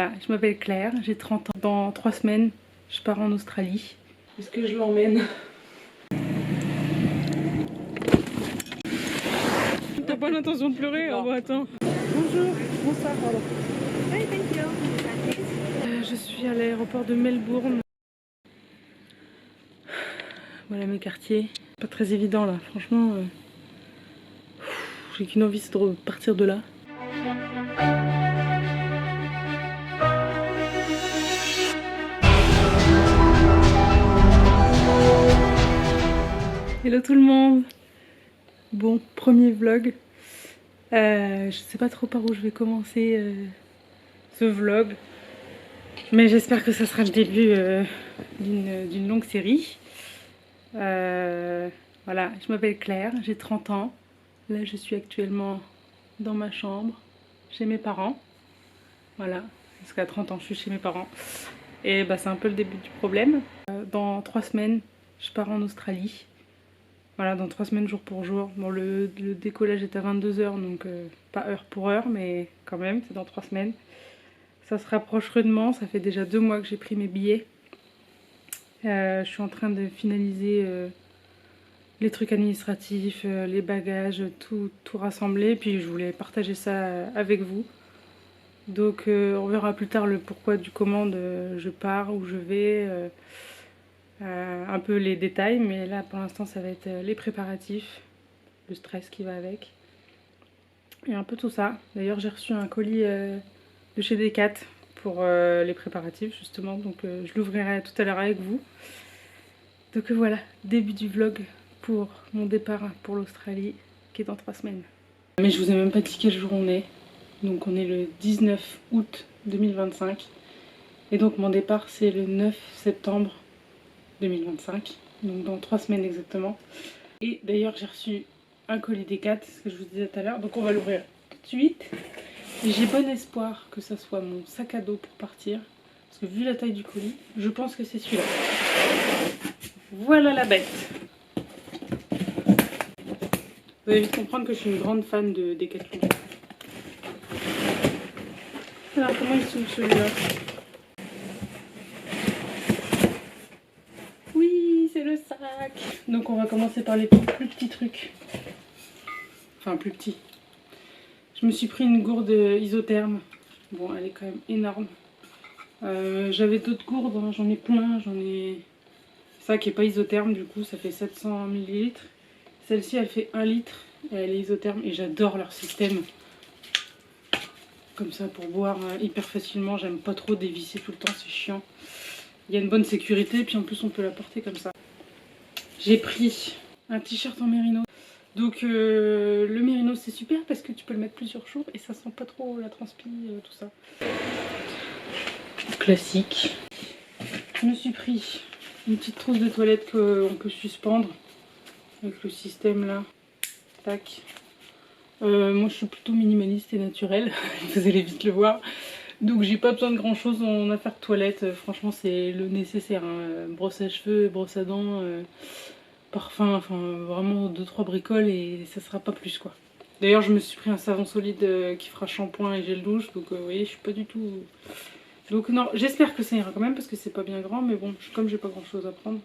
Voilà, je m'appelle Claire, j'ai 30 ans. Dans 3 semaines, je pars en Australie. Est-ce que je l'emmène? T'as pas l'intention de pleurer? Oh, bon, attends. Bonjour, bonsoir, pardon. Hi, thank you. Je suis à l'aéroport de Melbourne. Voilà mes quartiers. Pas très évident là, franchement. J'ai qu'une envie, c'est de repartir de là. Hello tout le monde. Bon, premier vlog. Je sais pas trop par où je vais commencer ce vlog. Mais j'espère que ça sera le début d'une longue série. Voilà, je m'appelle Claire, j'ai 30 ans. Là, je suis actuellement dans ma chambre, chez mes parents. Voilà, parce qu'à 30 ans, je suis chez mes parents. Et bah, c'est un peu le début du problème. Dans 3 semaines, je pars en Australie. Voilà, dans 3 semaines, jour pour jour. Bon, le décollage est à 22 h, donc pas heure pour heure, mais quand même, c'est dans 3 semaines. Ça se rapproche rudement, ça fait déjà 2 mois que j'ai pris mes billets. Je suis en train de finaliser les trucs administratifs, les bagages, tout rassembler. Puis je voulais partager ça avec vous. Donc on verra plus tard le pourquoi du comment je pars, où je vais, un peu les détails. Mais là pour l'instant ça va être les préparatifs, le stress qui va avec. Et un peu tout ça. D'ailleurs j'ai reçu un colis de chez Decat pour les préparatifs justement. Donc je l'ouvrirai tout à l'heure avec vous. Donc voilà, début du vlog pour mon départ pour l'Australie qui est dans 3 semaines. Mais je vous ai même pas dit quel jour on est. Donc on est le 19 août 2025. Et donc mon départ c'est le 9 septembre 2025. Donc dans 3 semaines exactement. Et d'ailleurs j'ai reçu un colis Decat, ce que je vous disais tout à l'heure. Donc on va l'ouvrir tout de suite. Et j'ai bon espoir que ça soit mon sac à dos pour partir. Parce que vu la taille du colis, je pense que c'est celui-là. Voilà la bête. Vous allez vite comprendre que je suis une grande fan de Decathlon. Alors comment il s'ouvre celui-là? Oui, c'est le sac. Donc on va commencer par les plus petits trucs. Enfin plus petits. Je me suis pris une gourde isotherme. Bon, elle est quand même énorme. J'avais d'autres gourdes, hein, j'en ai plein. J'en ai ça qui est pas isotherme, du coup ça fait 700 ml. Celle-ci elle fait 1 litre et elle est isotherme et j'adore leur système. Comme ça pour boire hyper facilement, j'aime pas trop dévisser tout le temps, c'est chiant. Il y a une bonne sécurité, puis en plus on peut la porter comme ça. J'ai pris un t-shirt en mérino. Donc le mérino c'est super parce que tu peux le mettre plusieurs jours et ça sent pas trop la transpi, tout ça. Classique. Je me suis pris une petite trousse de toilette qu'on peut suspendre avec le système là. Tac. Moi je suis plutôt minimaliste et naturelle, vous allez vite le voir. Donc j'ai pas besoin de grand chose en affaire de toilette, franchement c'est le nécessaire. Hein. Brosse à cheveux, brosse à dents, parfum, enfin vraiment 2-3 bricoles et ça sera pas plus quoi. D'ailleurs je me suis pris un savon solide qui fera shampoing et gel douche, donc vous voyez je suis pas du tout... Donc non, j'espère que ça ira quand même parce que c'est pas bien grand, mais bon, comme j'ai pas grand chose à prendre.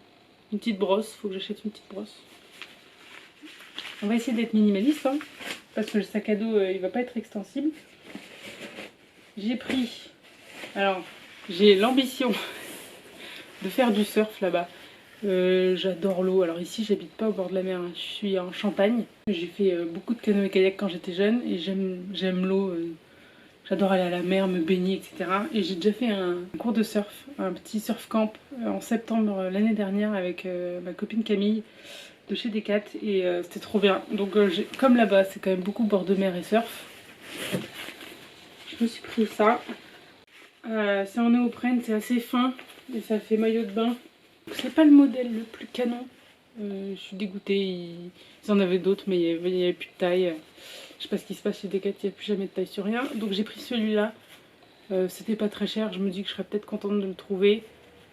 Une petite brosse, faut que j'achète une petite brosse. On va essayer d'être minimaliste, hein, parce que le sac à dos il va pas être extensible. J'ai pris, alors j'ai l'ambition de faire du surf là-bas. J'adore l'eau. Alors ici j'habite pas au bord de la mer, hein. Je suis en Champagne. J'ai fait beaucoup de canoë-kayak quand j'étais jeune et j'aime l'eau. J'adore aller à la mer, me baigner, etc. Et j'ai déjà fait un cours de surf, un petit surf camp en septembre l'année dernière avec ma copine Camille de chez Decat et c'était trop bien. Donc comme là-bas c'est quand même beaucoup bord de mer et surf, je me suis pris ça. C'est en néoprène, c'est assez fin et ça fait maillot de bain. C'est pas le modèle le plus canon. Je suis dégoûtée, ils en avaient d'autres mais il n'y avait plus de taille. Je sais pas ce qui se passe chez Decat, il n'y a plus jamais de taille sur rien. Donc j'ai pris celui-là. C'était pas très cher, je me dis que je serais peut-être contente de le trouver.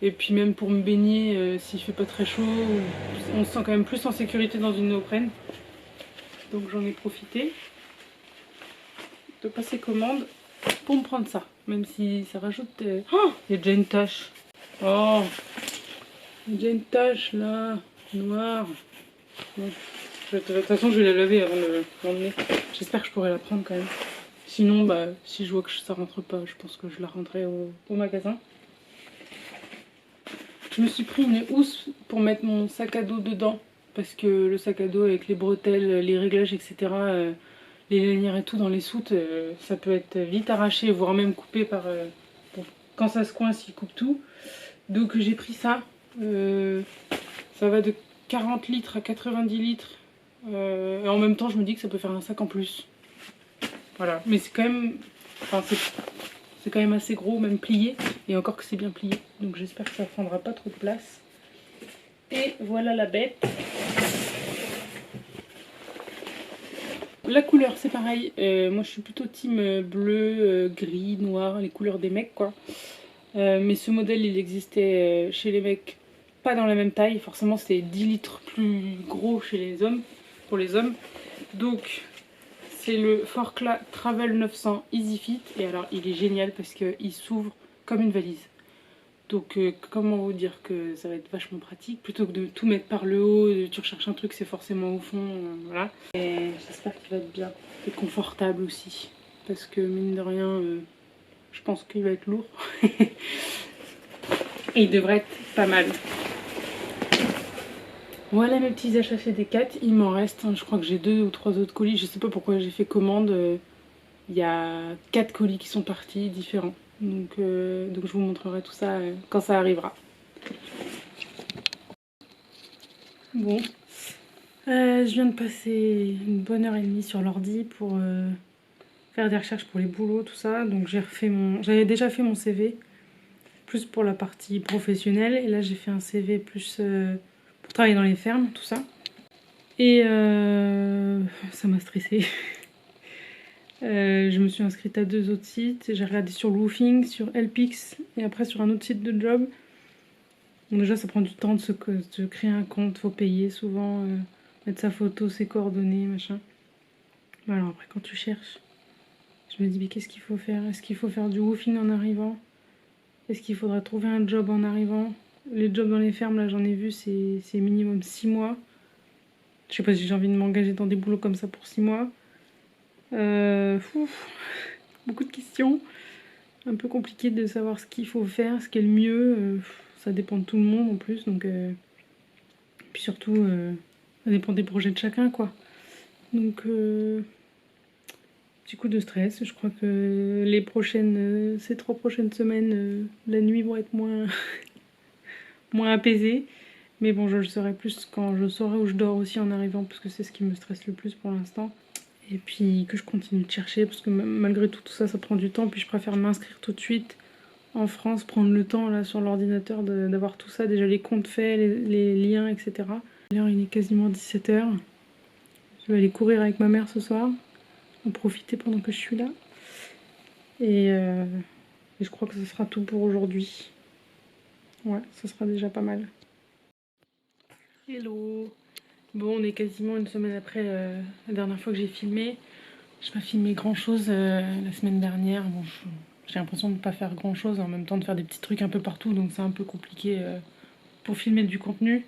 Et puis même pour me baigner, s'il fait pas très chaud, on se sent quand même plus en sécurité dans une néoprène. Donc j'en ai profité de passer commande pour me prendre ça. Même si ça rajoute... Oh, il y a déjà une tache. Oh, il y a déjà une tache là, noire. Bon, de toute façon, je vais la laver avant de l'emmener. J'espère que je pourrai la prendre quand même. Sinon, bah, si je vois que ça rentre pas, je pense que je la rendrai au magasin. Je me suis pris une housse pour mettre mon sac à dos dedans. Parce que le sac à dos avec les bretelles, les réglages, etc., les lanières et tout dans les soutes, ça peut être vite arraché, voire même coupé par... bon, quand ça se coince, il coupe tout. Donc j'ai pris ça. Ça va de 40 litres à 90 litres. Et en même temps, je me dis que ça peut faire un sac en plus. Voilà. Mais c'est quand même... Enfin, c'est quand même assez gros, même plié. Et encore que c'est bien plié. Donc j'espère que ça ne prendra pas trop de place. Et voilà la bête. La couleur, c'est pareil. Moi, je suis plutôt team bleu, gris, noir, les couleurs des mecs, quoi. Mais ce modèle, il existait chez les mecs, pas dans la même taille. Forcément, c'est 10 litres plus gros chez les hommes, pour les hommes. Donc, c'est le Forclaz Travel 900 Easy Fit. Et alors, il est génial parce qu'il s'ouvre comme une valise. Donc, comment vous dire que ça va être vachement pratique. Plutôt que de tout mettre par le haut, tu recherches un truc, c'est forcément au fond. Voilà. Et j'espère qu'il va être bien. Et confortable aussi. Parce que, mine de rien, je pense qu'il va être lourd. Et il devrait être pas mal. Voilà mes petits achats chez Decat. Il m'en reste, je crois que j'ai 2 ou 3 autres colis. Je sais pas pourquoi j'ai fait commande. Il y a 4 colis qui sont partis différents. Donc je vous montrerai tout ça quand ça arrivera. Bon. Je viens de passer une bonne heure et demie sur l'ordi pour faire des recherches pour les boulots, tout ça. Donc j'avais déjà fait mon CV. Plus pour la partie professionnelle. Et là, j'ai fait un CV plus pour travailler dans les fermes, tout ça. Et ça m'a stressée. Je me suis inscrite à 2 autres sites. J'ai regardé sur Woofing, sur Helpix et après sur un autre site de job. Bon, déjà, ça prend du temps de créer un compte. Faut payer souvent, mettre sa photo, ses coordonnées, machin. Bon, alors après, quand tu cherches, je me dis, mais qu'est-ce qu'il faut faire? Est-ce qu'il faut faire du woofing en arrivant? Est-ce qu'il faudra trouver un job en arrivant? Les jobs dans les fermes, là, j'en ai vu, c'est minimum 6 mois. Je sais pas si j'ai envie de m'engager dans des boulots comme ça pour 6 mois. Beaucoup de questions. Un peu compliqué de savoir ce qu'il faut faire, ce qui est le mieux. Ça dépend de tout le monde en plus. Donc, puis surtout, ça dépend des projets de chacun, quoi. Donc, petit coup de stress. Je crois que ces 3 prochaines semaines, la nuit vont être moins, moins apaisées. Mais bon, je le saurai plus quand je saurai où je dors aussi en arrivant, parce que c'est ce qui me stresse le plus pour l'instant. Et puis que je continue de chercher, parce que malgré tout ça, ça prend du temps. Puis je préfère m'inscrire tout de suite en France, prendre le temps là sur l'ordinateur d'avoir tout ça, déjà les comptes faits, les liens, etc. D'ailleurs, il est quasiment 17h. Je vais aller courir avec ma mère ce soir, en profiter pendant que je suis là. Et je crois que ce sera tout pour aujourd'hui. Ouais, ce sera déjà pas mal. Hello! Bon, on est quasiment une semaine après la dernière fois que j'ai filmé. Je n'ai pas filmé grand chose la semaine dernière. Bon, j'ai l'impression de ne pas faire grand chose, en même temps de faire des petits trucs un peu partout, donc c'est un peu compliqué pour filmer du contenu.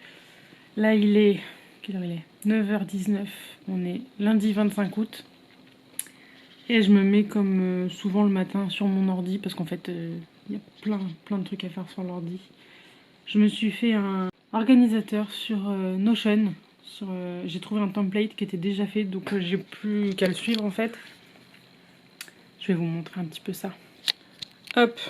Là, il est... Quelle heure il est? 9h19. On est lundi 25 août. Et je me mets comme souvent le matin sur mon ordi, parce qu'en fait, il y a plein de trucs à faire sur l'ordi. Je me suis fait un organisateur sur Notion. J'ai trouvé un template qui était déjà fait, donc j'ai plus qu'à le suivre en fait. Je vais vous montrer un petit peu ça. Hop!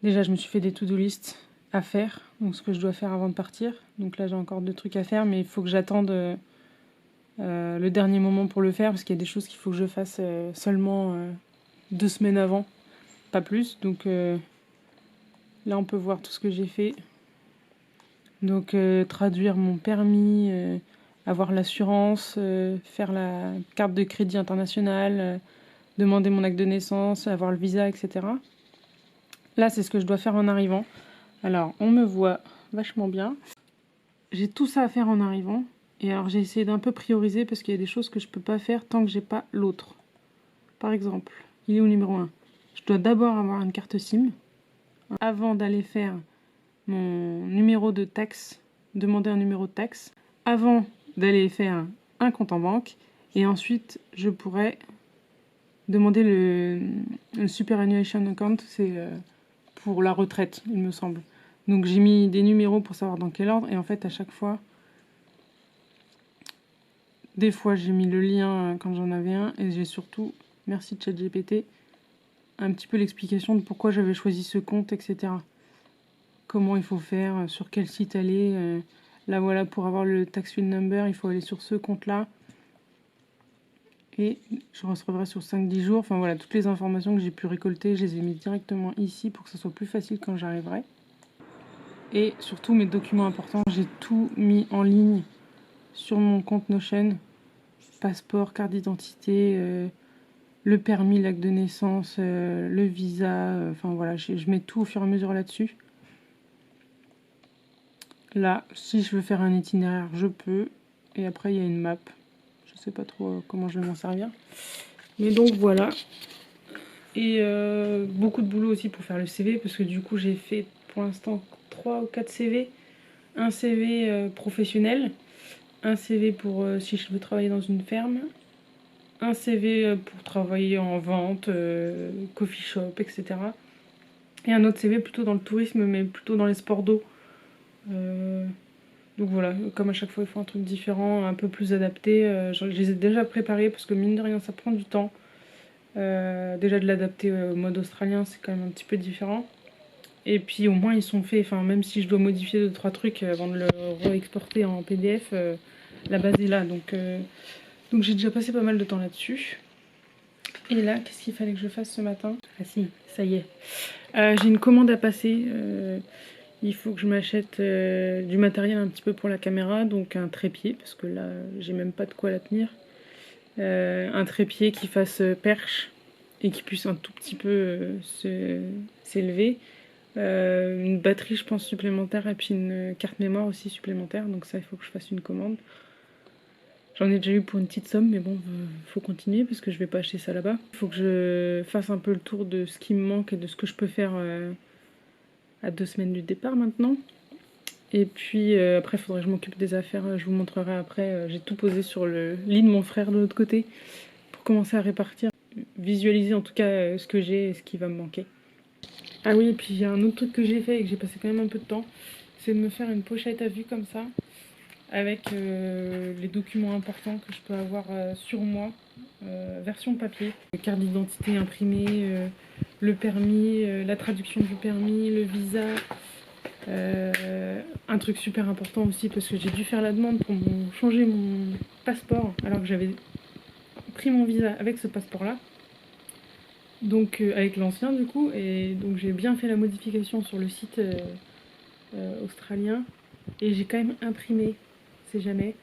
Déjà, je me suis fait des to-do list à faire, donc ce que je dois faire avant de partir. Donc là, j'ai encore 2 trucs à faire, mais il faut que j'attende le dernier moment pour le faire, parce qu'il y a des choses qu'il faut que je fasse seulement 2 semaines avant, pas plus. Donc là, on peut voir tout ce que j'ai fait. Donc traduire mon permis, avoir l'assurance, faire la carte de crédit internationale, demander mon acte de naissance, avoir le visa, etc. Là, c'est ce que je dois faire en arrivant. Alors, on me voit vachement bien. J'ai tout ça à faire en arrivant. Et alors, j'ai essayé d'un peu prioriser parce qu'il y a des choses que je peux pas faire tant que j'ai pas l'autre. Par exemple, il est au numéro 1. je dois d'abord avoir une carte SIM avant d'aller faire mon numéro de taxe, demander un numéro de taxe, avant d'aller faire un compte en banque, et ensuite je pourrais demander le superannuation account, c'est pour la retraite, il me semble. Donc j'ai mis des numéros pour savoir dans quel ordre, et en fait à chaque fois, des fois j'ai mis le lien quand j'en avais un, et j'ai surtout, merci ChatGPT, un petit peu l'explication de pourquoi j'avais choisi ce compte, etc. Comment il faut faire, sur quel site aller. Là voilà, pour avoir le tax field number, il faut aller sur ce compte-là. Et je recevrai sur 5-10 jours. Enfin voilà, toutes les informations que j'ai pu récolter, je les ai mis directement ici pour que ce soit plus facile quand j'arriverai. Et surtout mes documents importants, j'ai tout mis en ligne sur mon compte Notion. Passeport, carte d'identité, le permis, l'acte de naissance, le visa. Enfin voilà, je mets tout au fur et à mesure là-dessus. Là, si je veux faire un itinéraire, je peux. Et après, il y a une map. Je sais pas trop comment je vais m'en servir. Mais donc voilà. Et beaucoup de boulot aussi pour faire le CV, parce que du coup j'ai fait pour l'instant 3 ou 4 CV. Un CV professionnel, un CV pour si je veux travailler dans une ferme, un CV pour travailler en vente, coffee shop, etc. Et un autre CV plutôt dans le tourisme, mais plutôt dans les sports d'eau. Donc voilà, comme à chaque fois il faut un truc différent, un peu plus adapté. Je les ai déjà préparés parce que mine de rien ça prend du temps. Déjà de l'adapter au mode australien, c'est quand même un petit peu différent. Et puis au moins ils sont faits, enfin même si je dois modifier 2-3 trucs avant de le réexporter en PDF, la base est là. Donc j'ai déjà passé pas mal de temps là-dessus. Et là, qu'est-ce qu'il fallait que je fasse ce matin? Ah si, ça y est. J'ai une commande à passer. Il faut que je m'achète du matériel un petit peu pour la caméra, donc un trépied, parce que là j'ai même pas de quoi la tenir. Un trépied qui fasse perche et qui puisse un tout petit peu s'élever. Une batterie je pense supplémentaire et puis une carte mémoire aussi supplémentaire, donc ça il faut que je fasse une commande. J'en ai déjà eu pour une petite somme, mais bon, faut continuer parce que je vais pas acheter ça là-bas. Il faut que je fasse un peu le tour de ce qui me manque et de ce que je peux faire à 2 semaines du départ maintenant. Et puis après, il faudrait que je m'occupe des affaires, je vous montrerai après. J'ai tout posé sur le lit de mon frère de l'autre côté pour commencer à répartir, visualiser en tout cas ce que j'ai et ce qui va me manquer. Ah oui, et puis il y a un autre truc que j'ai fait et que j'ai passé quand même un peu de temps, c'est de me faire une pochette à vue comme ça, avec les documents importants que je peux avoir sur moi, version papier. Carte d'identité imprimée, le permis, la traduction du permis, le visa. Un truc super important aussi parce que j'ai dû faire la demande pour changer mon passeport alors que j'avais pris mon visa avec ce passeport là, donc avec l'ancien du coup, et donc j'ai bien fait la modification sur le site australien et j'ai quand même imprimé, c'est jamais,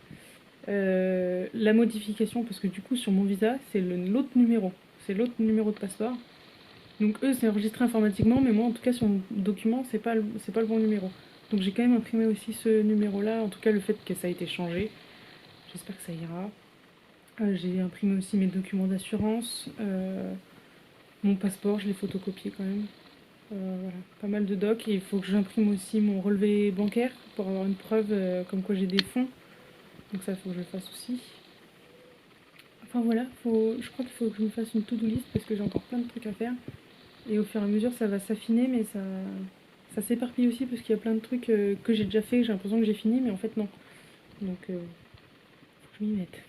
la modification parce que du coup sur mon visa c'est l'autre numéro, c'est l'autre numéro de passeport. Donc eux c'est enregistré informatiquement, mais moi en tout cas sur mon document c'est pas le bon numéro. Donc j'ai quand même imprimé aussi ce numéro là, en tout cas le fait que ça a été changé. J'espère que ça ira. J'ai imprimé aussi mes documents d'assurance, mon passeport, je l'ai photocopié quand même. Voilà, pas mal de docs. Et il faut que j'imprime aussi mon relevé bancaire pour avoir une preuve comme quoi j'ai des fonds. Donc ça, il faut que je le fasse aussi. Enfin voilà, je crois qu'il faut que je me fasse une to-do list parce que j'ai encore plein de trucs à faire. Et au fur et à mesure, ça va s'affiner, mais ça s'éparpille aussi parce qu'il y a plein de trucs que j'ai déjà fait, j'ai l'impression que j'ai fini, mais en fait non. Donc, faut que je m'y mette.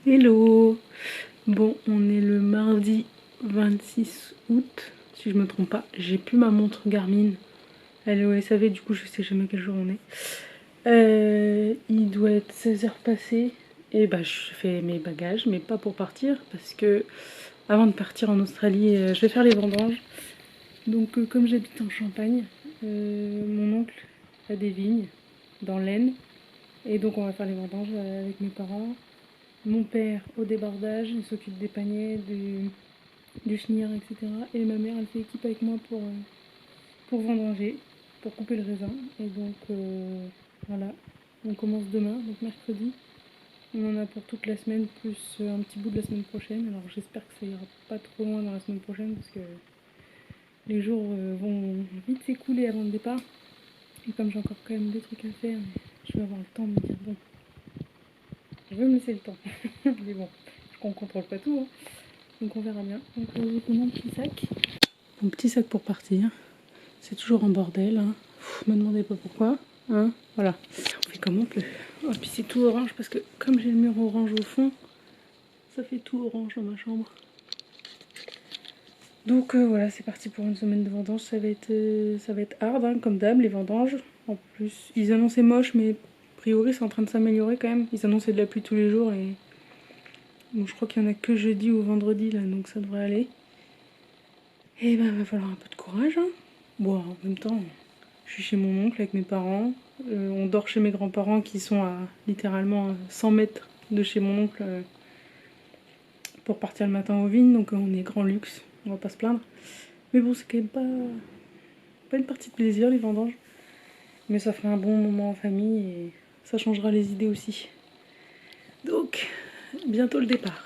Hello! Bon, on est le mardi 26 août, si je me trompe pas. J'ai plus ma montre Garmin. Elle est au SAV, du coup je sais jamais quel jour on est. Il doit être 16h passées. Et bah je fais mes bagages, mais pas pour partir, parce que avant de partir en Australie, je vais faire les vendanges. Donc comme j'habite en Champagne, mon oncle a des vignes dans l'Aisne. Et donc on va faire les vendanges avec mes parents. Mon père au débardage, il s'occupe des paniers, du chenir, etc. Et ma mère, elle fait équipe avec moi pour vendanger, pour couper le raisin. Et donc voilà, on commence demain, donc mercredi. On en a pour toute la semaine, plus un petit bout de la semaine prochaine. Alors j'espère que ça ira pas trop loin dans la semaine prochaine, parce que les jours vont vite s'écouler avant le départ. Et comme j'ai encore quand même des trucs à faire, je vais avoir le temps de me dire bon, je vais me laisser le temps. Mais bon, on contrôle pas tout, hein. Donc on verra bien. Donc j'ai pris mon petit sac. Mon petit sac pour partir. C'est toujours en bordel, hein. Me demandez pas pourquoi, hein. Voilà. On fait comme on peut. Oh, puis c'est tout orange parce que comme j'ai le mur orange au fond, ça fait tout orange dans ma chambre. Donc voilà, c'est parti pour une semaine de vendanges. Ça va être hard, hein, comme d'hab, les vendanges. En plus, ils annonçaient moche, mais a priori c'est en train de s'améliorer quand même. Ils annonçaient de la pluie tous les jours et bon, je crois qu'il y en a que jeudi ou vendredi là, donc ça devrait aller. Et ben va falloir un peu de courage, hein. Bon, en même temps, je suis chez mon oncle avec mes parents. On dort chez mes grands-parents qui sont à littéralement 100 mètres de chez mon oncle pour partir le matin aux vignes, donc on est grand luxe, on va pas se plaindre. Mais bon, c'est quand même pas une partie de plaisir les vendanges. Mais ça fera un bon moment en famille et ça changera les idées aussi. Donc, bientôt le départ.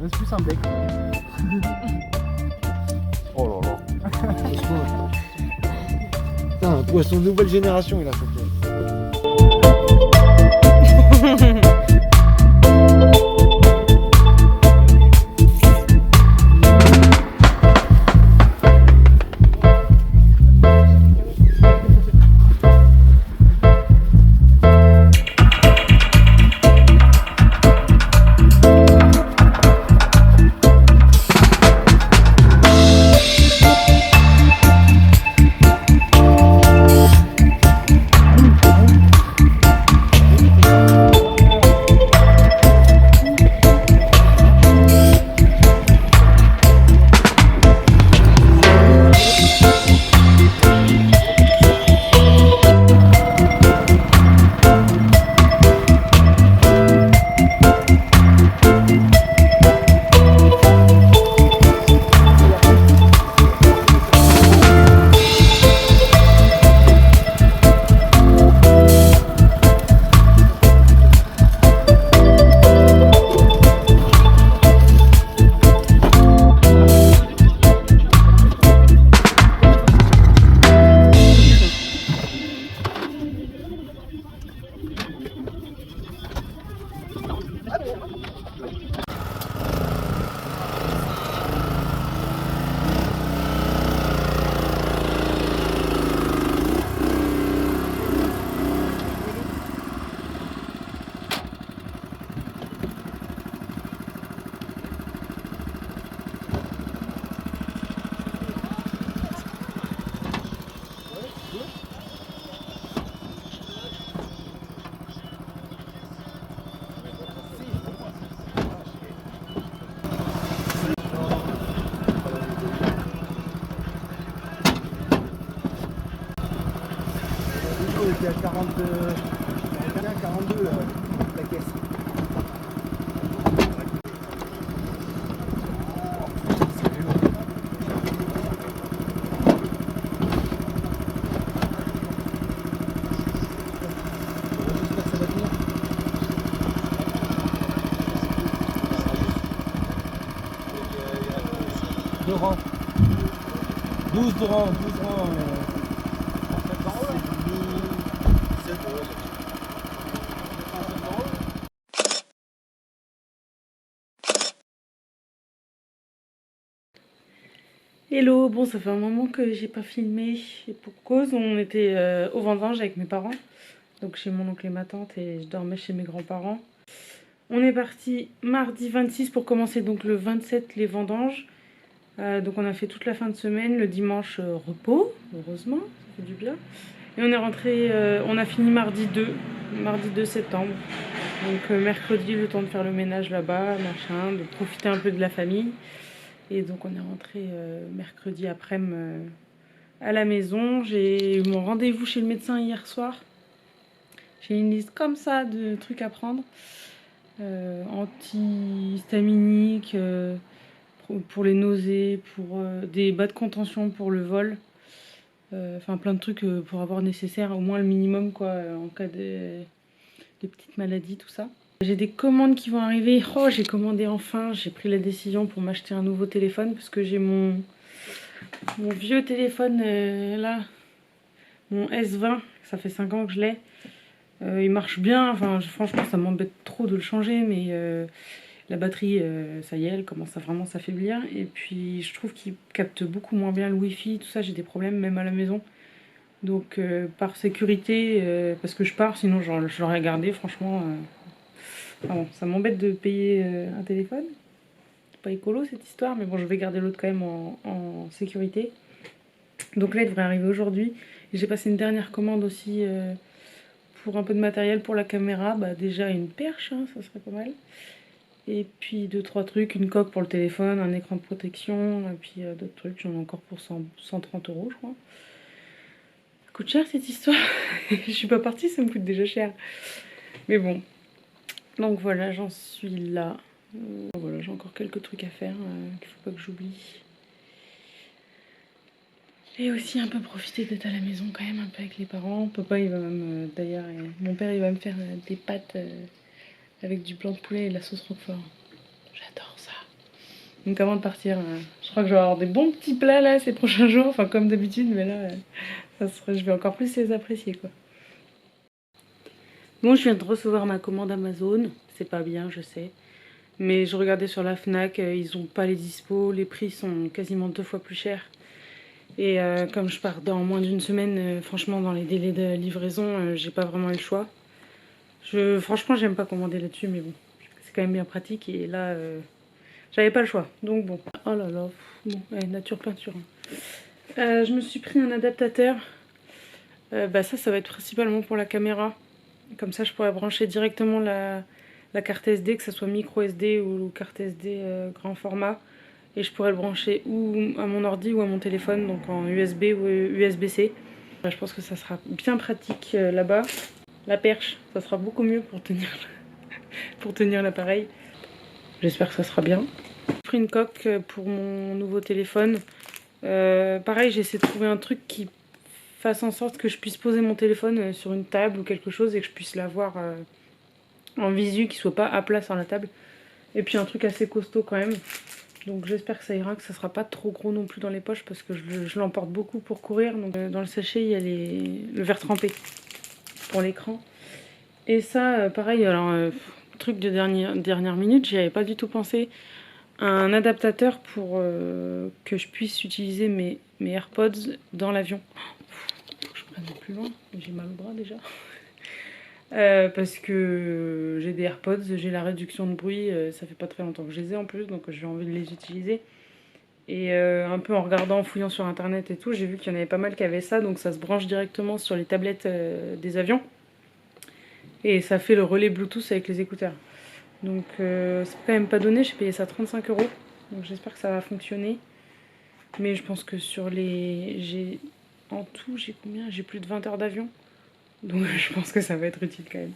Reste plus un bec. Oh là là. Putain, un poisson de nouvelle génération il a chopé. bien 42 la caisse. J'espère que ça va tenir. Deux rangs. 12 de rangs, 12 rangs. Hello, bon ça fait un moment que j'ai pas filmé et pour cause on était au vendange avec mes parents, donc chez mon oncle et ma tante et je dormais chez mes grands-parents. On est parti mardi 26 pour commencer donc le 27 les vendanges, donc on a fait toute la fin de semaine, le dimanche repos, heureusement, ça fait du bien. Et on est rentré, on a fini mardi 2 septembre, donc mercredi le temps de faire le ménage là-bas, machin, de profiter un peu de la famille. Et donc on est rentré mercredi après-midi à la maison. J'ai eu mon rendez-vous chez le médecin hier soir. J'ai une liste comme ça de trucs à prendre. Antihistaminiques, pour les nausées, pour des bas de contention pour le vol. Enfin plein de trucs pour avoir nécessaire, au moins le minimum quoi, en cas de petites maladies, tout ça. J'ai des commandes qui vont arriver. Oh, j'ai commandé enfin, j'ai pris la décision pour m'acheter un nouveau téléphone parce que j'ai mon vieux téléphone là, mon S20, ça fait 5 ans que je l'ai. Il marche bien, enfin franchement ça m'embête trop de le changer, mais la batterie, ça y est, elle commence à vraiment s'affaiblir. Et puis je trouve qu'il capte beaucoup moins bien le wifi, tout ça, j'ai des problèmes même à la maison. Donc par sécurité, parce que je pars, sinon je l'aurais gardé franchement. Ah bon, ça m'embête de payer un téléphone. C'est pas écolo cette histoire, mais bon, je vais garder l'autre quand même en sécurité. Donc là, il devrait arriver aujourd'hui. J'ai passé une dernière commande aussi pour un peu de matériel pour la caméra. Bah, déjà une perche, hein, ça serait pas mal. Et puis 2-3 trucs, une coque pour le téléphone, un écran de protection, et puis d'autres trucs. J'en ai encore pour 130 €, je crois. Ça coûte cher cette histoire. Je suis pas partie, ça me coûte déjà cher. Mais bon. Donc voilà, j'en suis là. Voilà, j'ai encore quelques trucs à faire qu'il faut pas que j'oublie. Et aussi un peu profiter d'être à la maison quand même, un peu avec les parents. Papa, il va même, d'ailleurs, mon père, il va me faire des pâtes avec du blanc de poulet et de la sauce roquefort. J'adore ça. Donc avant de partir, je crois que je vais avoir des bons petits plats là ces prochains jours, enfin comme d'habitude, mais là, je vais encore plus les apprécier quoi. Bon, je viens de recevoir ma commande Amazon. C'est pas bien, je sais. Mais je regardais sur la Fnac, ils ont pas les dispos, les prix sont quasiment 2 fois plus chers. Et comme je pars dans moins d'une semaine, franchement dans les délais de livraison, j'ai pas vraiment eu le choix. Franchement j'aime pas commander là-dessus, mais bon, c'est quand même bien pratique. Et là, j'avais pas le choix, donc bon. Oh là là, bon, ouais, nature peinture. Je me suis pris un adaptateur. Bah ça va être principalement pour la caméra. Comme ça je pourrais brancher directement la carte SD, que ce soit micro SD ou carte SD grand format. Et je pourrais le brancher ou à mon ordi ou à mon téléphone, donc en USB ou USB-C. Je pense que ça sera bien pratique là-bas. La perche, ça sera beaucoup mieux pour tenir l'appareil. J'espère que ça sera bien. J'ai pris une coque pour mon nouveau téléphone. Pareil, j'ai essayé de trouver un truc qui fasse en sorte que je puisse poser mon téléphone sur une table ou quelque chose et que je puisse l'avoir en visu, qui soit pas à plat sur la table. Et puis un truc assez costaud quand même. Donc j'espère que ça ira, que ça sera pas trop gros non plus dans les poches parce que je l'emporte beaucoup pour courir. Donc dans le sachet il y a le verre trempé pour l'écran. Et ça pareil, alors truc de dernière minute, j'y avais pas du tout pensé. Un adaptateur pour que je puisse utiliser mes AirPods dans l'avion. Faut que je prenne plus loin, j'ai mal au bras déjà. Parce que j'ai des AirPods, j'ai la réduction de bruit, ça fait pas très longtemps que je les ai en plus, donc j'ai envie de les utiliser. Et un peu en regardant, en fouillant sur internet et tout, j'ai vu qu'il y en avait pas mal qui avaient ça, donc ça se branche directement sur les tablettes des avions. Et ça fait le relais Bluetooth avec les écouteurs. Donc c'est quand même pas donné, j'ai payé ça 35 €, donc j'espère que ça va fonctionner. Mais je pense que en tout, j'ai combien? J'ai plus de 20 heures d'avion. Donc je pense que ça va être utile quand même.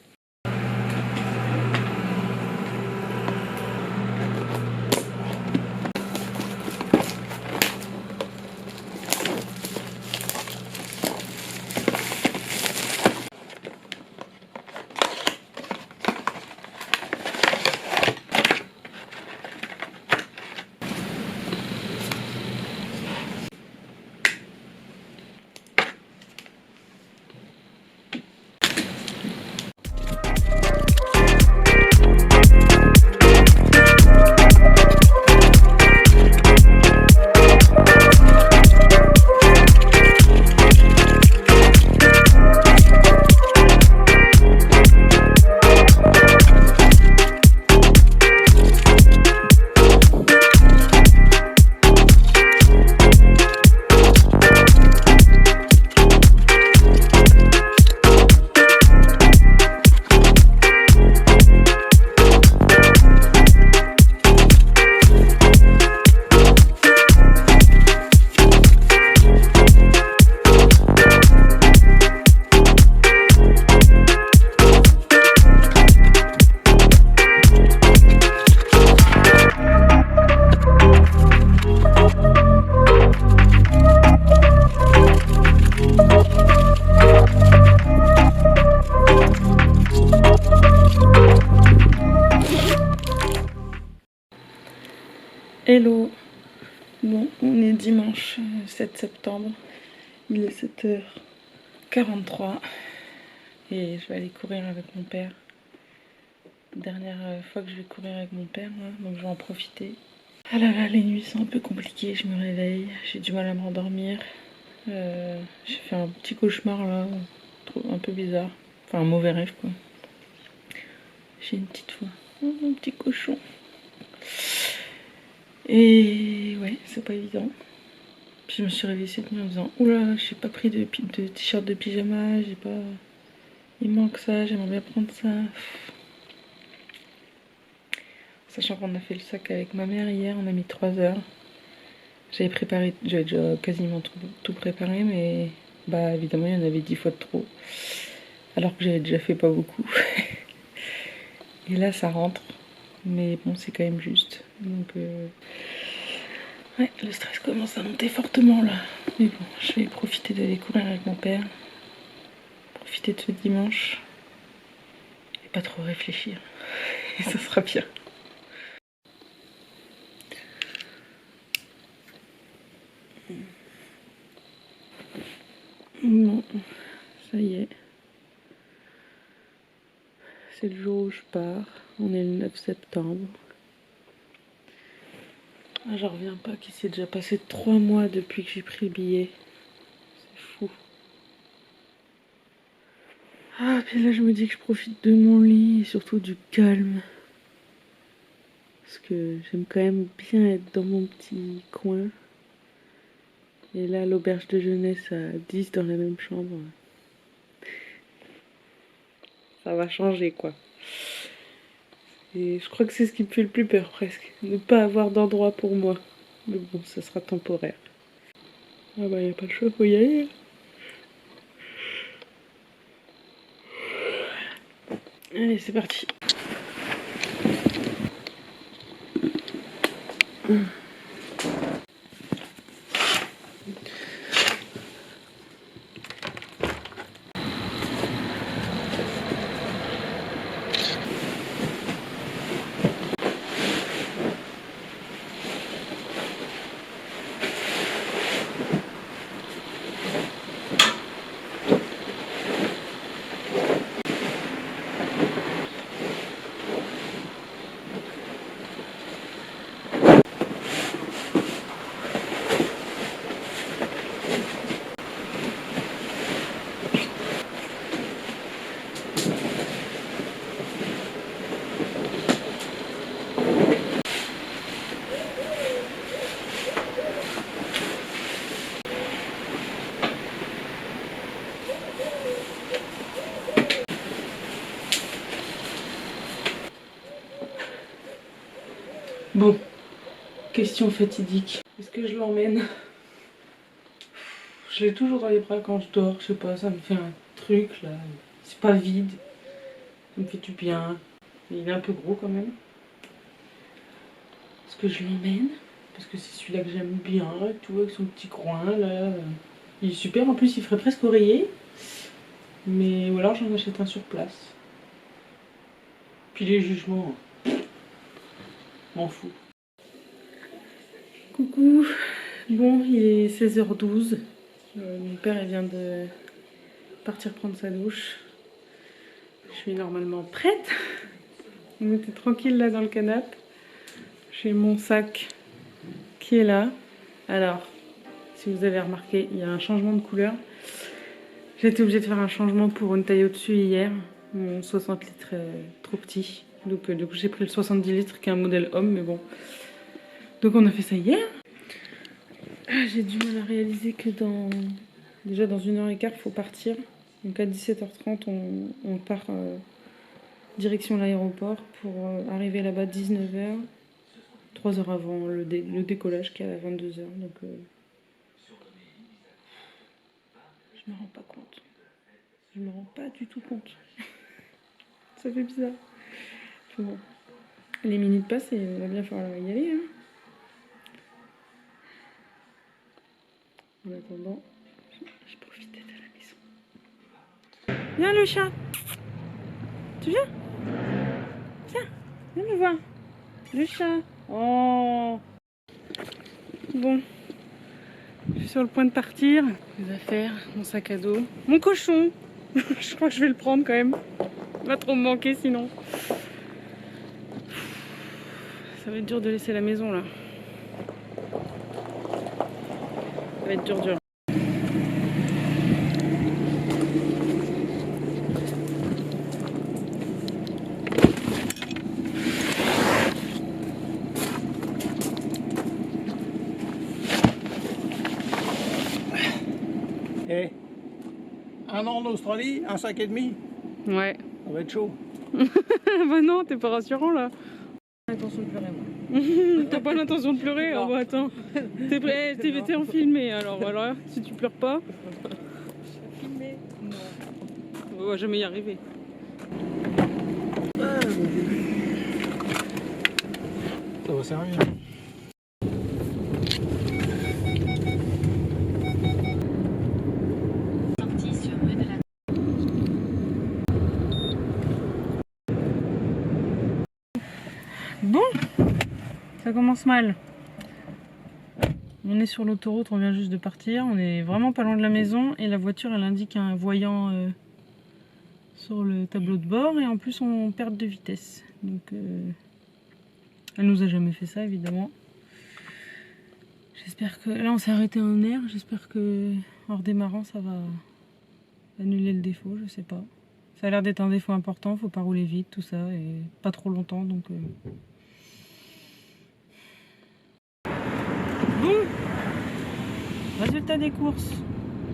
Hello. Bon, on est dimanche 7 septembre. Il est 7h43 et je vais aller courir avec mon père. Dernière fois que je vais courir avec mon père, là, donc je vais en profiter. Ah là là, les nuits sont un peu compliquées, je me réveille, j'ai du mal à m'endormir. J'ai fait un petit cauchemar là, un peu bizarre. Enfin un mauvais rêve quoi. J'ai une petite voix, un petit cochon. Et ouais, c'est pas évident. Puis je me suis réveillée cette nuit en disant oula, j'ai pas pris de t-shirt de pyjama, j'ai pas. Il manque ça, j'aimerais bien prendre ça. Sachant qu'on a fait le sac avec ma mère hier, on a mis 3 heures. J'avais déjà quasiment tout préparé, mais bah évidemment il y en avait 10 fois de trop. Alors que j'avais déjà fait pas beaucoup. Et là ça rentre, mais bon c'est quand même juste. Donc ouais, le stress commence à monter fortement là. Mais bon, je vais profiter d'aller courir avec mon père. Profiter de ce dimanche. Et pas trop réfléchir. Et ça sera bien. Bon, ça y est. C'est le jour où je pars. On est le 9 septembre. Ah, j'en reviens pas qu'il s'est déjà passé 3 mois depuis que j'ai pris le billet. C'est fou. Ah, puis là je me dis que je profite de mon lit et surtout du calme. Parce que j'aime quand même bien être dans mon petit coin. Et là, l'auberge de jeunesse à 10 dans la même chambre. Ça va changer quoi. Et je crois que c'est ce qui me fait le plus peur presque. Ne pas avoir d'endroit pour moi. Mais bon, ça sera temporaire. Ah bah y a pas le choix, faut y aller. Allez, c'est parti. Bon, question fatidique. Est-ce que je l'emmène? Je l'ai toujours dans les bras quand je dors, je sais pas, ça me fait un truc là. C'est pas vide. Ça me fait du bien. Mais il est un peu gros quand même. Est-ce que je l'emmène? Parce que c'est celui-là que j'aime bien, tu vois, avec son petit coin là. Il est super, en plus il ferait presque oreiller. Mais ou alors j'en achète un sur place. Puis les jugements, m'en fous. Coucou, bon il est 16h12. Mon père il vient de partir prendre sa douche. Je suis normalement prête. On était tranquille là dans le canapé. J'ai mon sac qui est là. Alors, si vous avez remarqué, il y a un changement de couleur. J'ai été obligée de faire un changement pour une taille au-dessus hier. Mon 60 litres est trop petit. Donc du coup j'ai pris le 70 litres qui est un modèle homme, mais bon. Donc on a fait ça hier. Ah, j'ai du mal à réaliser que déjà dans 1h15 il faut partir. Donc à 17h30 on part direction l'aéroport pour arriver là-bas 19h. 3 heures avant le décollage qui est à 22h. Donc je me rends pas compte. Je me rends pas du tout compte. Ça fait bizarre. Bon. Les minutes passent et il va bien falloir y aller. Hein. En attendant, je profite d'être à la maison. Viens le chat. Tu viens? Viens me voir. Le chat. Oh. Bon. Je suis sur le point de partir. Les affaires, mon sac à dos. Mon cochon. Je crois que je vais le prendre quand même. Il va trop me manquer sinon. Ça va être dur de laisser la maison là. Ça va être dur. Et 1 an en Australie, un sac et demi, Ouais. ça va être chaud. Bah non, t'es pas rassurant là. L'intention de pleurer, moi. T'as pas l'intention de pleurer? Oh bah attends. T'es en filmé alors voilà, si tu pleures pas. Filmé? Non. On va jamais y arriver. Ça va servir. Sortie sur rue de la... Bon, ça commence mal. On est sur l'autoroute, on vient juste de partir. On est vraiment pas loin de la maison et la voiture elle indique un voyant sur le tableau de bord et en plus on perd de vitesse. Donc elle nous a jamais fait ça évidemment. J'espère que... Là on s'est arrêté en air, j'espère que en redémarrant ça va annuler le défaut, je sais pas. Ça a l'air d'être un défaut important, faut pas rouler vite, tout ça, et pas trop longtemps donc... Bon, résultat des courses.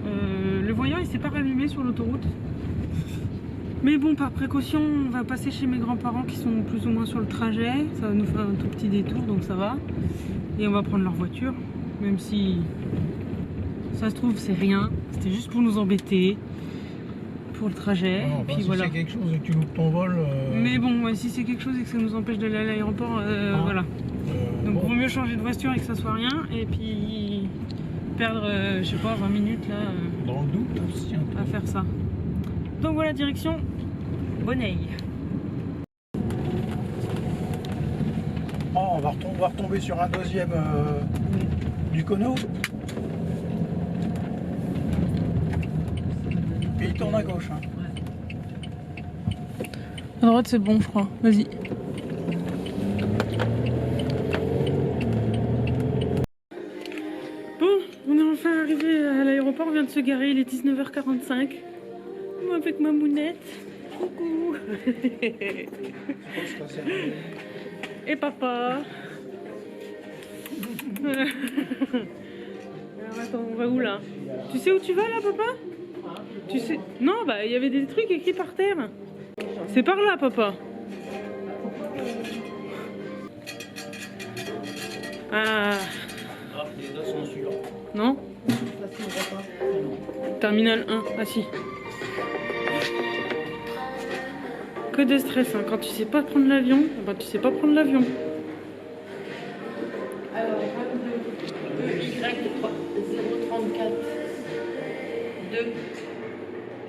Le voyant il s'est pas rallumé sur l'autoroute. Mais bon, par précaution, on va passer chez mes grands-parents qui sont plus ou moins sur le trajet. Ça va nous faire un tout petit détour, donc ça va. Et on va prendre leur voiture, même si ça se trouve c'est rien. C'était juste pour nous embêter, pour le trajet. Non, Et puis si voilà. c'est quelque chose et que tu loupes ton vol... Mais bon, ouais, si c'est quelque chose et que ça nous empêche d'aller à l'aéroport, voilà. Donc bon. vaut mieux changer de voiture et que ça soit rien. Et puis perdre, je sais pas, 20 minutes là Dans le doute aussi. Un peu. à faire ça. Donc voilà, direction Bonneuil. Oh, on va retomber sur un deuxième du Cono. Et il tourne à gauche. Hein. À droite c'est bon je crois, vas-y. Bon, on est enfin arrivé à l'aéroport, on vient de se garer, il est 19h45. Moi avec ma mounette. Coucou. Et papa. Alors attends, on va où là? Tu sais où tu vas là papa? Tu sais? Non, bah il y avait des trucs écrits par terre. C'est par là papa. Ah. Les deux sont sûrs. Non? Terminal 1, ah si. Que de stress, hein. Quand tu sais pas prendre l'avion, bah tu sais pas prendre l'avion. Alors, 22 EY 034 2. Je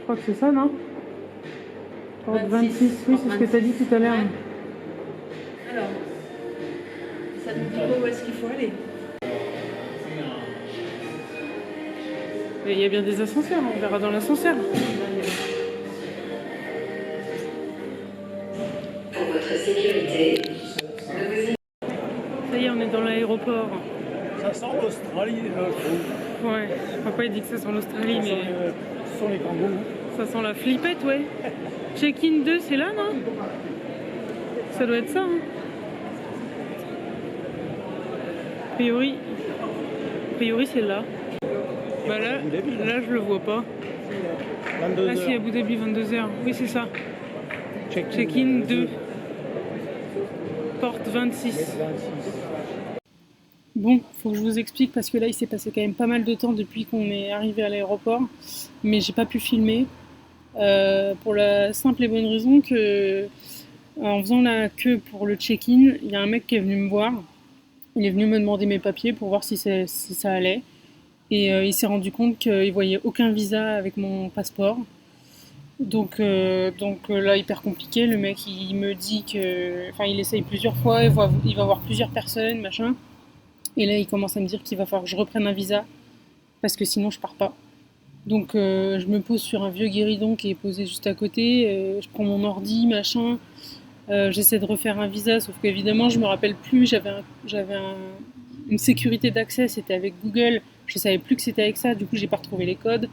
crois que c'est ça, non? Porte 26, oui, c'est ce que tu as dit tout à l'heure. Ouais. Alors, ça nous dit pas où est-ce qu'il faut aller. Il y a bien des ascenseurs, on verra dans l'ascenseur. Pour votre sécurité, Ça y est, on est dans l'aéroport. Ça sent l'Australie, je trouve. Ouais, papa il dit que ça sent l'Australie, mais Ce sont les kangourous. ça sent la flippette, ouais. Check-in 2, c'est là, non? Ça doit être ça, hein. A priori c'est là. Bah là, je le vois pas. 22 Ah si, heures. Abu Dhabi, 22h. Oui, c'est ça. Check-in 2. Porte 26. Bon, faut que je vous explique parce que là, il s'est passé quand même pas mal de temps depuis qu'on est arrivé à l'aéroport. Mais j'ai pas pu filmer. Pour la simple et bonne raison que, en faisant la queue pour le check-in, il y a un mec qui est venu me voir. Il est venu me demander mes papiers pour voir si ça allait. Et il s'est rendu compte qu'il voyait aucun visa avec mon passeport. Donc là, hyper compliqué. Le mec, il me dit que... Enfin, il essaye plusieurs fois, il va voir plusieurs personnes, machin. Et là, il commence à me dire qu'il va falloir que je reprenne un visa, parce que sinon, je pars pas. Donc je me pose sur un vieux guéridon qui est posé juste à côté. Je prends mon ordi, machin. J'essaie de refaire un visa, sauf qu'évidemment, je me rappelle plus. Une sécurité d'accès, c'était avec Google. Je savais plus que c'était avec ça, du coup j'ai pas retrouvé les codes.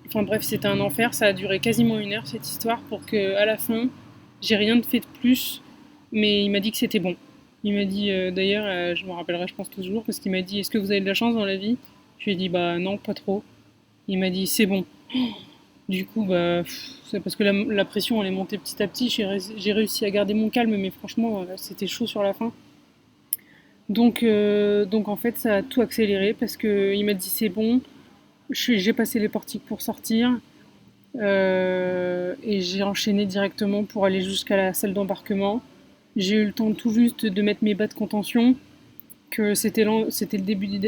Enfin bref, c'était un enfer, ça a duré quasiment 1 heure cette histoire pour que à la fin, j'ai rien fait de plus, mais il m'a dit que c'était bon. Il m'a dit d'ailleurs, je me rappellerai je pense toujours, parce qu'il m'a dit est-ce que vous avez de la chance dans la vie? Je lui ai dit bah non, pas trop. Il m'a dit c'est bon. Du coup bah c'est parce que la pression elle est montée petit à petit, j'ai réussi à garder mon calme, mais franchement c'était chaud sur la fin. Donc en fait, ça a tout accéléré parce qu'il m'a dit c'est bon. J'ai passé les portiques pour sortir et j'ai enchaîné directement pour aller jusqu'à la salle d'embarquement. J'ai eu le temps tout juste de mettre mes bas de contention, que c'était le début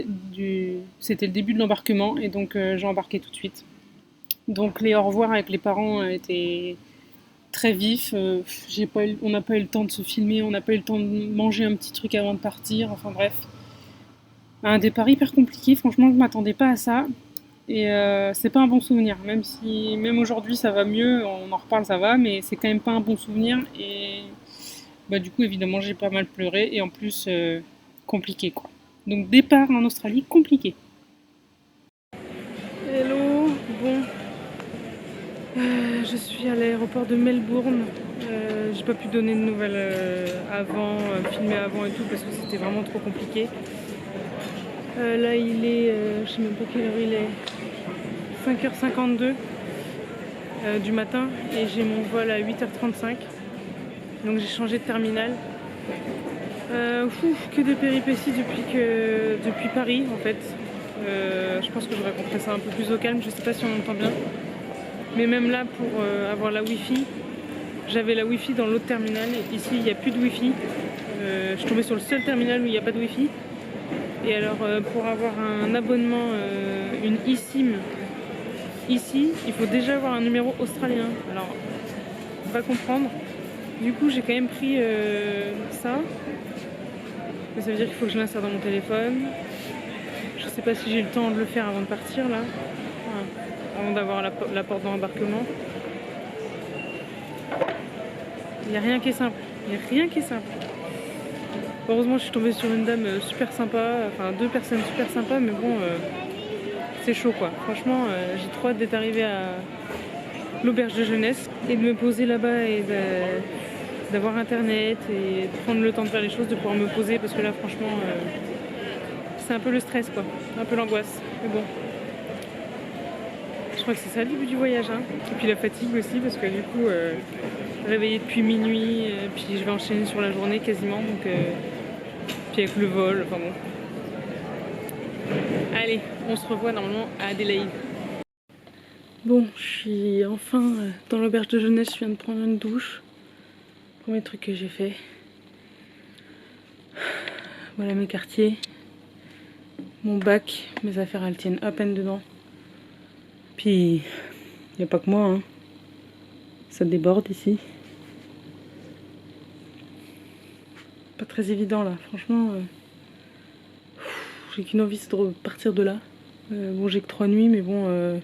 de l'embarquement et donc j'ai embarqué tout de suite. Donc les au revoir avec les parents étaient très vifs. On n'a pas eu le temps de se filmer, on n'a pas eu le temps de manger un petit truc avant de partir. Enfin bref, un départ hyper compliqué. Franchement, je m'attendais pas à ça. Et c'est pas un bon souvenir. Même aujourd'hui ça va mieux, on en reparle, ça va, mais c'est quand même pas un bon souvenir. Et bah du coup évidemment j'ai pas mal pleuré et en plus compliqué quoi. Donc départ en Australie compliqué. Hello, bon. Je suis à l'aéroport de Melbourne. J'ai pas pu donner de nouvelles avant, filmer avant et tout parce que c'était vraiment trop compliqué. Là il est, je sais même pas quelle heure il est, 5h52 du matin et j'ai mon vol à 8h35. Donc j'ai changé de terminal. Que de péripéties depuis Paris en fait. Je pense que je raconterai ça un peu plus au calme, je sais pas si on entend bien. Mais même là, pour avoir la Wi-Fi, j'avais la Wi-Fi dans l'autre terminal et ici il n'y a plus de Wi-Fi. Je suis tombée sur le seul terminal où il n'y a pas de Wi-Fi. Et alors pour avoir un abonnement, une eSIM, ici, il faut déjà avoir un numéro australien. Alors, on va comprendre. Du coup, j'ai quand même pris ça. Mais ça veut dire qu'il faut que je l'insère dans mon téléphone. Je sais pas si j'ai le temps de le faire avant de partir là. Avant d'avoir la porte d'embarquement. Il n'y a rien qui est simple. Il n'y a rien qui est simple. Heureusement, je suis tombée sur une dame super sympa. Enfin, 2 personnes super sympas, mais bon, c'est chaud quoi. Franchement, j'ai trop hâte d'être arrivée à l'auberge de jeunesse et de me poser là-bas et d'avoir internet et de prendre le temps de faire les choses, de pouvoir me poser parce que là, franchement, c'est un peu le stress quoi. Un peu l'angoisse. Mais bon. Je crois que c'est ça le début du voyage, hein. Et puis la fatigue aussi parce que du coup réveillée depuis minuit, puis je vais enchaîner sur la journée quasiment, donc puis avec le vol, enfin bon. Allez, on se revoit normalement à Adélaïde. Bon, je suis enfin dans l'auberge de jeunesse, je viens de prendre une douche. Premier truc que j'ai fait. Voilà mes quartiers. Mon bac, mes affaires elles tiennent à peine dedans. Puis, il n'y a pas que moi, hein. Ça déborde ici. Pas très évident là, franchement. J'ai qu'une envie, c'est de repartir de là. Bon, j'ai que 3 nuits, mais bon,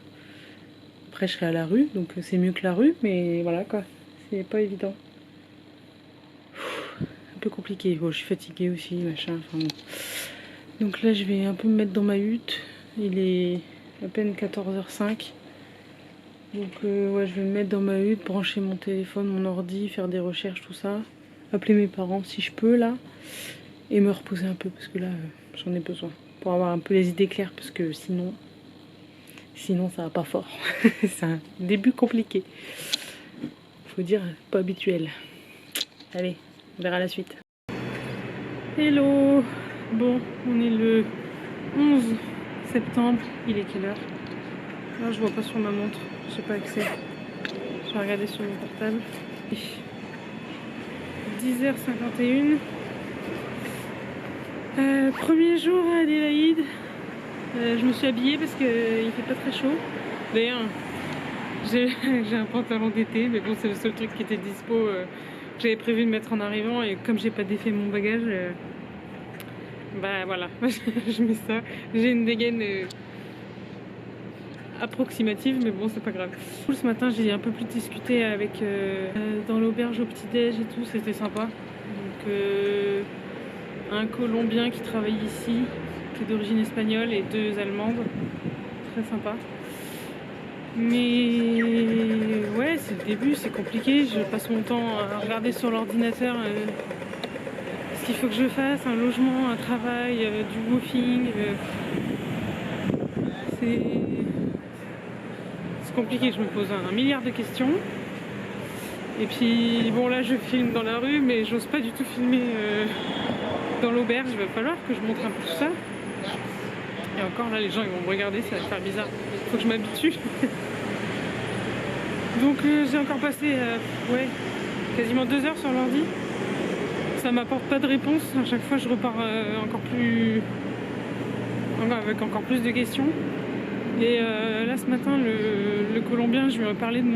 après je serai à la rue, donc c'est mieux que la rue, mais voilà quoi, c'est pas évident. Un peu compliqué. Bon, je suis fatiguée aussi, machin, enfin bon. Donc là, je vais un peu me mettre dans ma hutte. Il est à peine 14h05. Donc ouais, je vais me mettre dans ma hutte, brancher mon téléphone, mon ordi, faire des recherches, tout ça. Appeler mes parents si je peux là. Et me reposer un peu parce que là, j'en ai besoin. Pour avoir un peu les idées claires parce que sinon ça va pas fort. C'est un début compliqué. Faut dire, pas habituel. Allez, on verra la suite. Hello. Bon, on est le 11 septembre. Il est quelle heure? Là, je vois pas sur ma montre. Je sais pas accès. Je vais regarder sur mon portable. 10h51. Premier jour à Adélaïde. Je me suis habillée parce qu'il fait pas très chaud. D'ailleurs, j'ai un pantalon d'été, mais bon, c'est le seul truc qui était dispo. Que j'avais prévu de mettre en arrivant, et comme j'ai pas défait mon bagage, bah voilà, je mets ça. J'ai une dégaine approximative, mais bon, c'est pas grave. Ce matin, j'ai un peu plus discuté avec dans l'auberge au petit-déj et tout, c'était sympa. Donc, un Colombien qui travaille ici, qui est d'origine espagnole, et 2 Allemandes. Très sympa. Mais ouais, c'est le début, c'est compliqué. Je passe mon temps à regarder sur l'ordinateur ce qu'il faut que je fasse, un logement, un travail, du woofing. C'est compliqué, je me pose un milliard de questions. Et puis bon, là je filme dans la rue, mais j'ose pas du tout filmer dans l'auberge. Il va falloir que je montre un peu tout ça. Et encore là, les gens ils vont me regarder, ça va faire bizarre. Faut que je m'habitue. Donc j'ai encore passé ouais, quasiment 2 heures sur l'ordi. Ça m'apporte pas de réponse. À chaque fois je repars avec encore plus de questions. Et là ce matin, le Colombien, je lui ai parlé de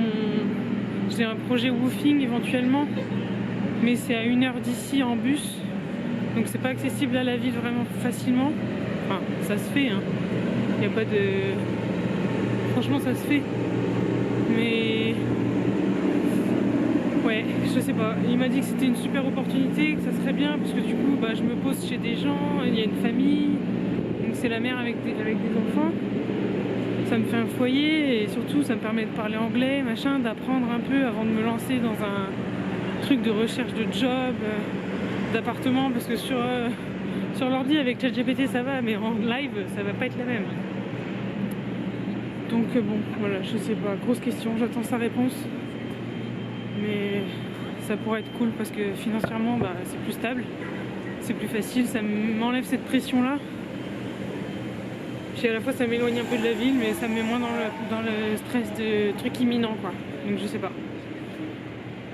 j'ai un projet woofing éventuellement, mais c'est à 1 heure d'ici en bus. Donc c'est pas accessible à la ville vraiment facilement. Enfin, ça se fait, hein. Y a pas de... Franchement, ça se fait. Mais... ouais, je sais pas. Il m'a dit que c'était une super opportunité, que ça serait bien, parce que du coup, bah, je me pose chez des gens, il y a une famille. Donc c'est la mère avec des enfants. Ça me fait un foyer, et surtout, ça me permet de parler anglais, machin, d'apprendre un peu avant de me lancer dans un truc de recherche de job, d'appartement, parce que sur l'ordi avec ChatGPT ça va, mais en live ça va pas être la même. Donc bon, voilà, je sais pas, grosse question, j'attends sa réponse. Mais ça pourrait être cool parce que financièrement, bah, c'est plus stable, c'est plus facile, ça m'enlève cette pression là. Puis à la fois ça m'éloigne un peu de la ville, mais ça me met moins dans le stress de trucs imminents quoi. Donc je sais pas.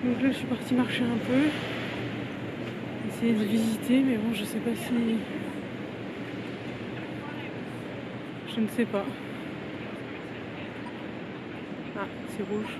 Donc là je suis partie marcher un peu, essayer de visiter, mais bon je sais pas si... Je ne sais pas. Ah, c'est rouge.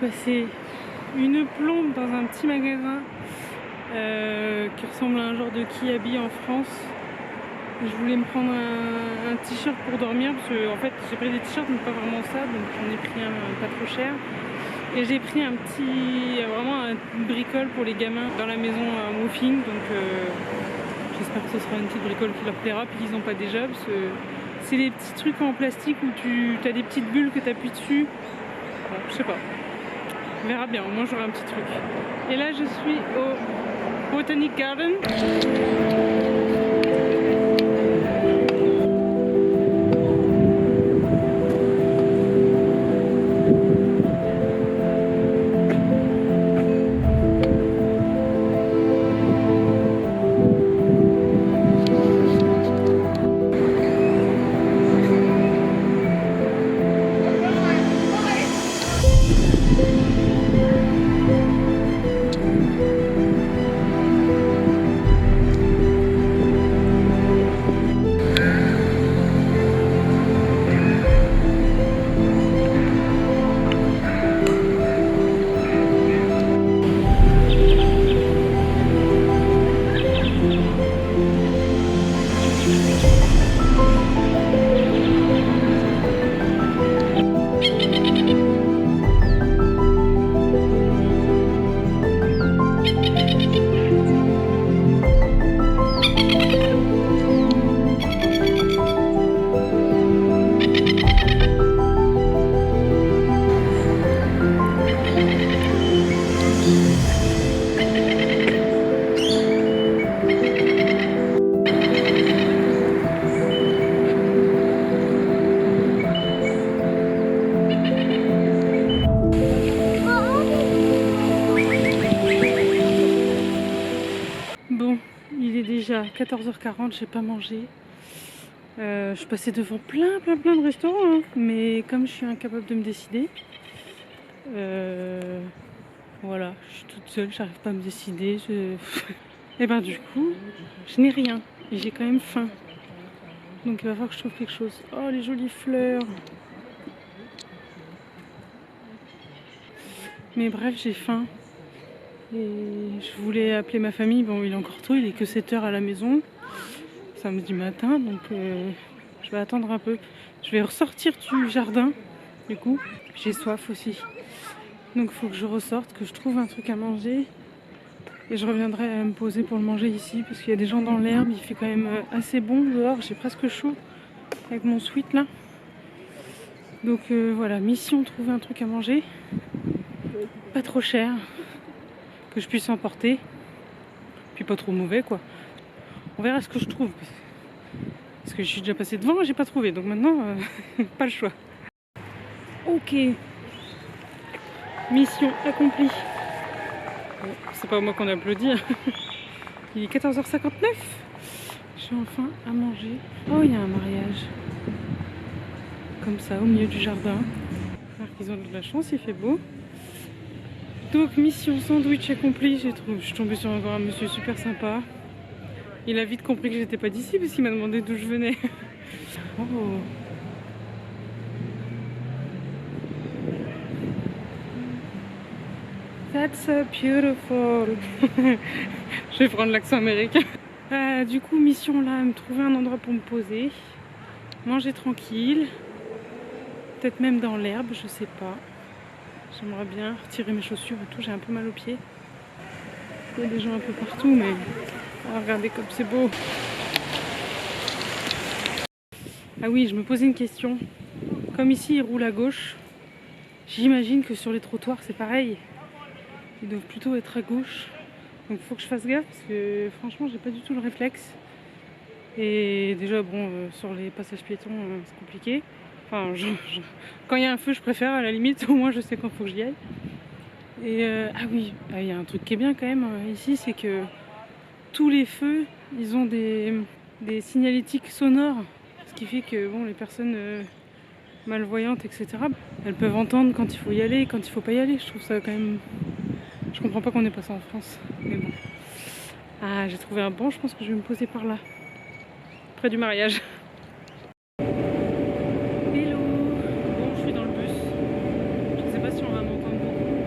passé une plombe dans un petit magasin qui ressemble à un genre de Kiabi en France. Je voulais me prendre un t-shirt pour dormir parce que en fait j'ai pris des t-shirts mais pas vraiment ça, donc j'en ai pris un pas trop cher. Et j'ai pris un petit, vraiment une bricole pour les gamins dans la maison à Woofing, donc j'espère que ce sera une petite bricole qui leur plaira, puis qu'ils n'ont pas déjà, parce que c'est les petits trucs en plastique où tu as des petites bulles que tu appuies dessus. Bon, je sais pas, on verra bien, au moins j'aurai un petit truc. Et là je suis au Botanic Garden. Bon, il est déjà 14h40, j'ai pas mangé. Je suis passée devant plein de restaurants, hein, mais comme je suis incapable de me décider, voilà, je suis toute seule, j'arrive pas à me décider. Et ben du coup, je n'ai rien et j'ai quand même faim. Donc il va falloir que je trouve quelque chose. Oh, les jolies fleurs. Mais bref, j'ai faim. Et je voulais appeler ma famille. Bon, il est encore tôt, il est que 7 h à la maison. Samedi matin, donc je vais attendre un peu. Je vais ressortir du jardin, du coup. J'ai soif aussi. Donc il faut que je ressorte, que je trouve un truc à manger. Et je reviendrai me poser pour le manger ici, parce qu'il y a des gens dans l'herbe. Il fait quand même assez bon dehors. J'ai presque chaud avec mon sweat là. Donc voilà, mission trouver un truc à manger. Pas trop cher, que je puisse emporter. Puis pas trop mauvais quoi. On verra ce que je trouve. Parce que je suis déjà passée devant et j'ai pas trouvé. Donc maintenant, pas le choix. Ok. Mission accomplie. Bon, c'est pas moi qu'on applaudit. Il est 14h59. J'ai enfin à manger. Oh, il y a un mariage. Comme ça, au milieu du jardin. J'espère qu'ils ont de la chance, il fait beau. Donc, mission sandwich accomplie. Je suis tombée sur encore un monsieur super sympa. Il a vite compris que j'étais pas d'ici parce qu'il m'a demandé d'où je venais. Oh. That's so beautiful. Je vais prendre l'accent américain. Du coup, mission là, me trouver un endroit pour me poser. Manger tranquille. Peut-être même dans l'herbe, je sais pas. J'aimerais bien retirer mes chaussures et tout, j'ai un peu mal aux pieds. Il y a des gens un peu partout, mais regardez comme c'est beau. Ah oui, je me posais une question. Comme ici, ils roulent à gauche, j'imagine que sur les trottoirs, c'est pareil. Ils doivent plutôt être à gauche. Donc il faut que je fasse gaffe, parce que franchement, j'ai pas du tout le réflexe. Et déjà, bon, sur les passages piétons, c'est compliqué. Enfin, quand il y a un feu, je préfère, à la limite, au moins je sais quand il faut que j'y aille. Et ah oui, il y a un truc qui est bien quand même ici, c'est que tous les feux, ils ont des signalétiques sonores. Ce qui fait que bon, les personnes malvoyantes, etc., elles peuvent entendre quand il faut y aller, quand il faut pas y aller. Je trouve ça quand même... Je comprends pas qu'on ait pas ça en France, mais bon. Ah, j'ai trouvé un banc, je pense que je vais me poser par là. Près du mariage. Hello. Bon, je suis dans le bus. Je sais pas si on va m'entendre beaucoup.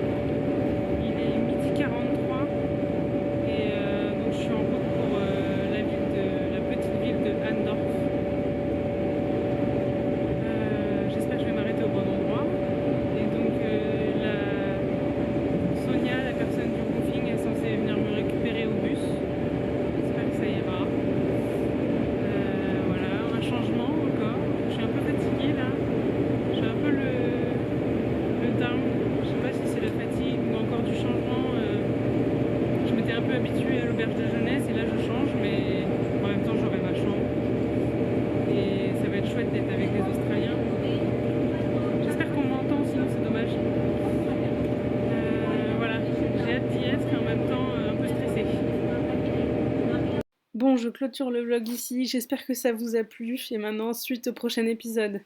peu habituée à l'auberge de jeunesse et là je change, mais en même temps j'aurai ma chambre. Et ça va être chouette d'être avec des Australiens. J'espère qu'on m'entend, sinon c'est dommage. Voilà, j'ai hâte d'y être et en même temps un peu stressée. Bon, je clôture le vlog ici, j'espère que ça vous a plu et maintenant suite au prochain épisode.